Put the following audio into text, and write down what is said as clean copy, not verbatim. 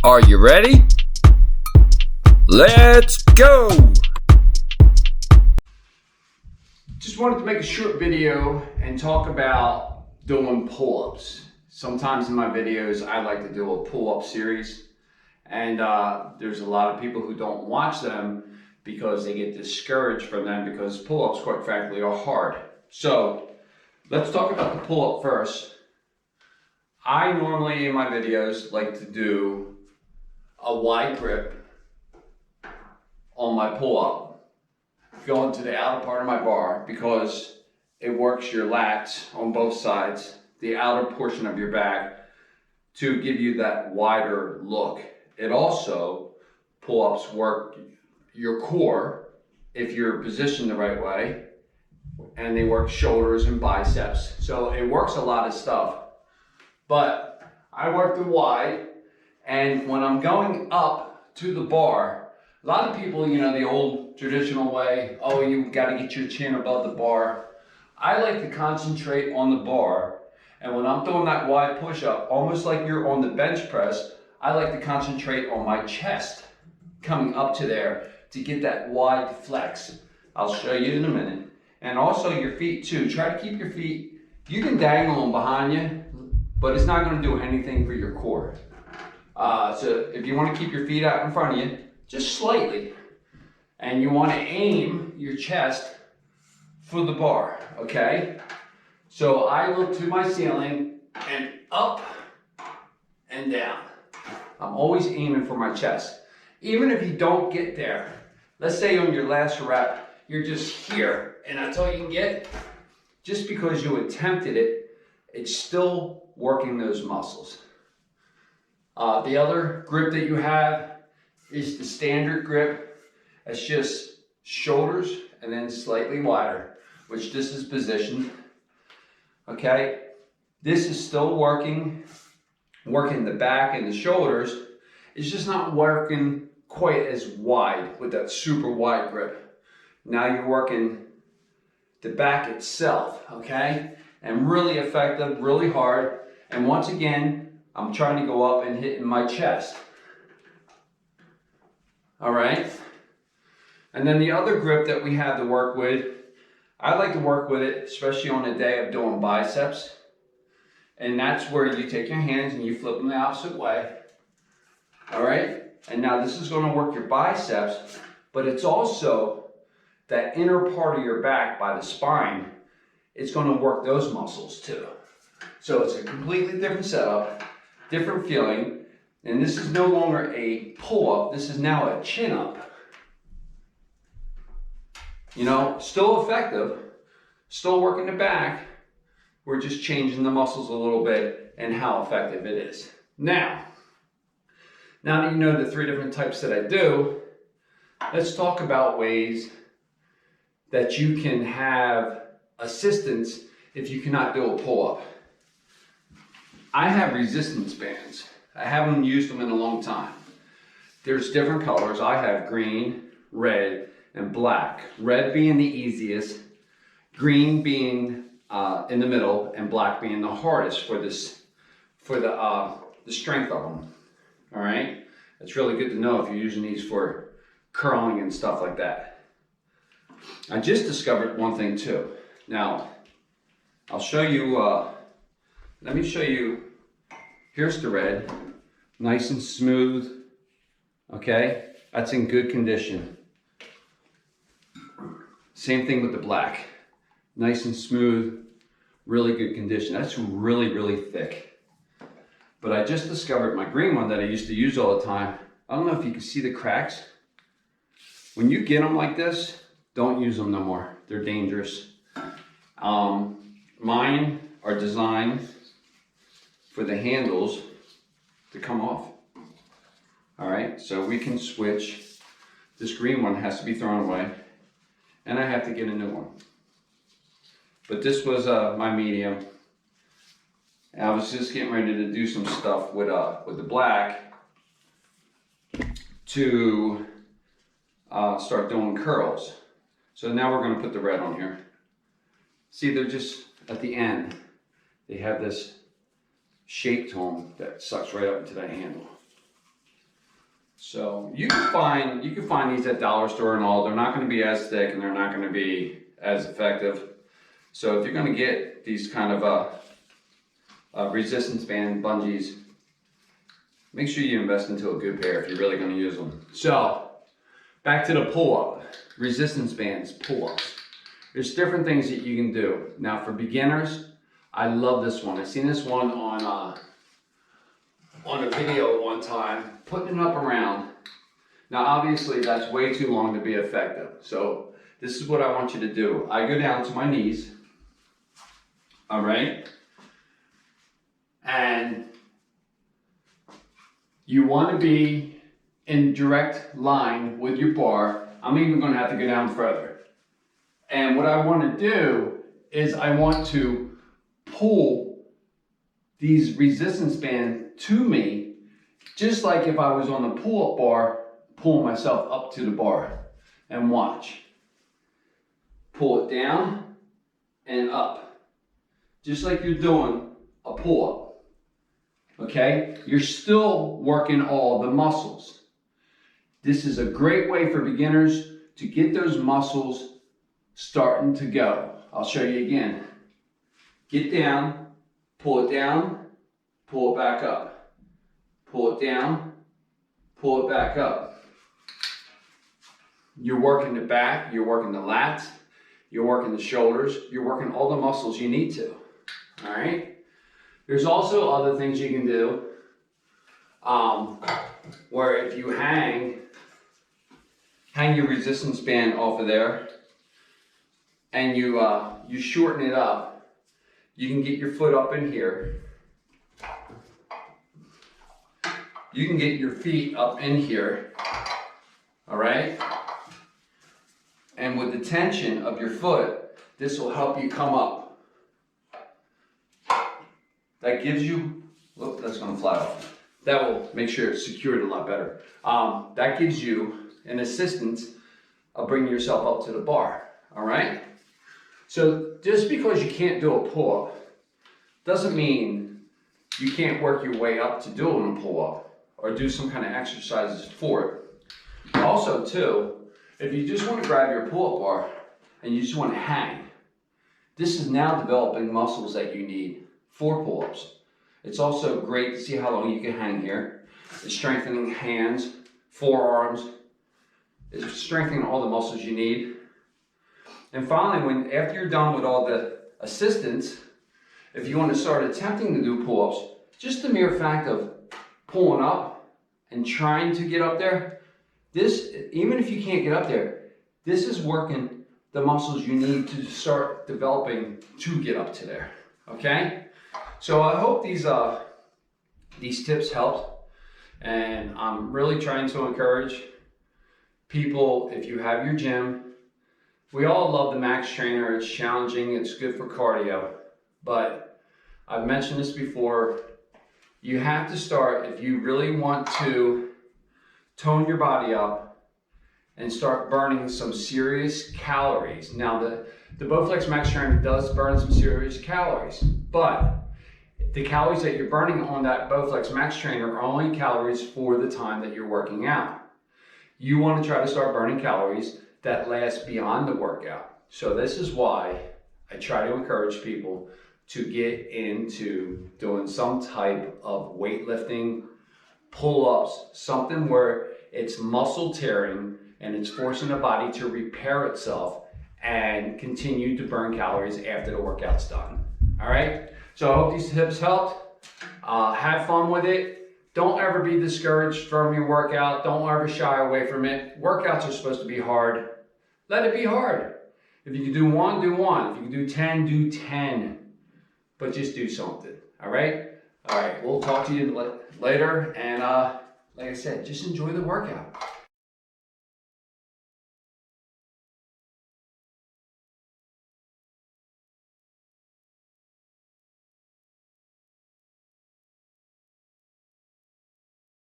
Are you ready? Let's go! Just wanted to make a short video and talk about doing pull-ups. Sometimes in my videos I like to do a pull-up series, and there's a lot of people who don't watch them because they get discouraged from them because pull-ups, quite frankly, are hard. So let's talk about the pull-up first. I normally in my videos like to do a wide grip on my pull-up, going to the outer part of my bar because it works your lats on both sides, the outer portion of your back, to give you that wider look. It also, pull-ups work your core if you're positioned the right way, and they work shoulders and biceps. So it works a lot of stuff. But I work the wide, and when I'm going up to the bar, a lot of people, you know, the old traditional way, oh, you got to get your chin above the bar. I like to concentrate on the bar, and when I'm doing that wide push-up, almost like you're on the bench press, I like to concentrate on my chest coming up to there to get that wide flex. I'll show you in a minute. And also your feet too. Try to keep your feet, you can dangle them behind you, but it's not going to do anything for your core. So if you want to keep your feet out in front of you, just slightly, and you want to aim your chest for the bar, okay? So I look to my ceiling and up and down. I'm always aiming for my chest. Even if you don't get there, let's say on your last rep, you're just here, and that's all you can get, just because you attempted it, it's still working those muscles. The other grip that you have is the standard grip. It's just shoulders and then slightly wider, which this is positioned. Okay, this is still working the back and the shoulders. It's just not working quite as wide with that super wide grip. Now you're working the back itself, okay? And really effective, really hard. And once again, I'm trying to go up and hit in my chest. All right? And then the other grip that we have to work with, I like to work with it, especially on a day of doing biceps. And that's where you take your hands and you flip them the opposite way. All right? And now this is going to work your biceps, but it's also that inner part of your back by the spine. It's going to work those muscles too. So it's a completely different setup, different feeling. And this is no longer a pull-up. This is now a chin-up. You know, still effective, still working the back. We're just changing the muscles a little bit and how effective it is. Now that you know the three different types that I do, let's talk about ways that you can have assistance if you cannot do a pull-up. I have resistance bands. I haven't used them in a long time. There's different colors. I have green, red, and black. Red being the easiest, green being in the middle, and black being the hardest for the strength of them. All right? It's really good to know if you're using these for curling and stuff like that. I just discovered one thing too. Now, I'll show you, let me show you, here's the red, nice and smooth, okay? That's in good condition. Same thing with the black, nice and smooth, really good condition. That's really, really thick. But I just discovered my green one that I used to use all the time. I don't know if you can see the cracks. When you get them like this, don't use them no more. They're dangerous. Mine are designed for the handles to come off. All right, so we can switch. This green one has to be thrown away, and I have to get a new one. But this was my medium. I was just getting ready to do some stuff with the black to start doing curls. So now we're going to put the red on here. See, they're just at the end. They have this shape to them that sucks right up into that handle. So you can find these at dollar store and all. They're not going to be as thick and they're not going to be as effective. So if you're going to get these kind of resistance band bungees, make sure you invest into a good pair if you're really going to use them. So back to the pull-up, resistance bands, pull-ups. There's different things that you can do. Now for beginners, I love this one. I seen this one on a video one time, putting it up around. Now obviously that's way too long to be effective. So this is what I want you to do. I go down to my knees, all right? And you want to be in direct line with your bar. I'm even going to have to go down further. And what I want to do is I want to pull these resistance bands to me, just like if I was on the pull-up bar, pulling myself up to the bar. And watch. Pull it down and up. Just like you're doing a pull-up. Okay? You're still working all the muscles. This is a great way for beginners to get those muscles starting to go. I'll show you again. Get down, pull it down, pull it back up. Pull it down, pull it back up. You're working the back, you're working the lats, you're working the shoulders, you're working all the muscles you need to. All right? There's also other things you can do where if you hang your resistance band off of there and you shorten it up, you can get your foot up in here. You can get your feet up in here, all right? And with the tension of your foot, this will help you come up. That gives you, look, that's gonna fly off. That will make sure it's secured a lot better. That gives you an assistance of bringing yourself up to the bar, all right? So just because you can't do a pull-up doesn't mean you can't work your way up to doing a pull-up or do some kind of exercises for it. Also too, if you just want to grab your pull-up bar and you just want to hang, this is now developing muscles that you need for pull-ups. It's also great to see how long you can hang here. It's strengthening hands, forearms. It's strengthening all the muscles you need. And finally, after you're done with all the assistance, if you want to start attempting to do pull-ups, just the mere fact of pulling up and trying to get up there, this, even if you can't get up there, this is working the muscles you need to start developing to get up to there, okay? So I hope these tips helped, and I'm really trying to encourage people, if you have your gym, we all love the Max Trainer. It's challenging, it's good for cardio, but I've mentioned this before, you have to start, if you really want to tone your body up and start burning some serious calories. Now the Bowflex Max Trainer does burn some serious calories, but the calories that you're burning on that Bowflex Max Trainer are only calories for the time that you're working out. You want to try to start burning calories that last beyond the workout. So this is why I try to encourage people to get into doing some type of weightlifting, pull-ups, something where it's muscle tearing and it's forcing the body to repair itself and continue to burn calories after the workout's done. All right? So I hope these tips helped. Have fun with it. Don't ever be discouraged from your workout. Don't ever shy away from it. Workouts are supposed to be hard. Let it be hard. If you can do one, do one. If you can do 10, do 10. But just do something, all right? All right, we'll talk to you later. And like I said, just enjoy the workout.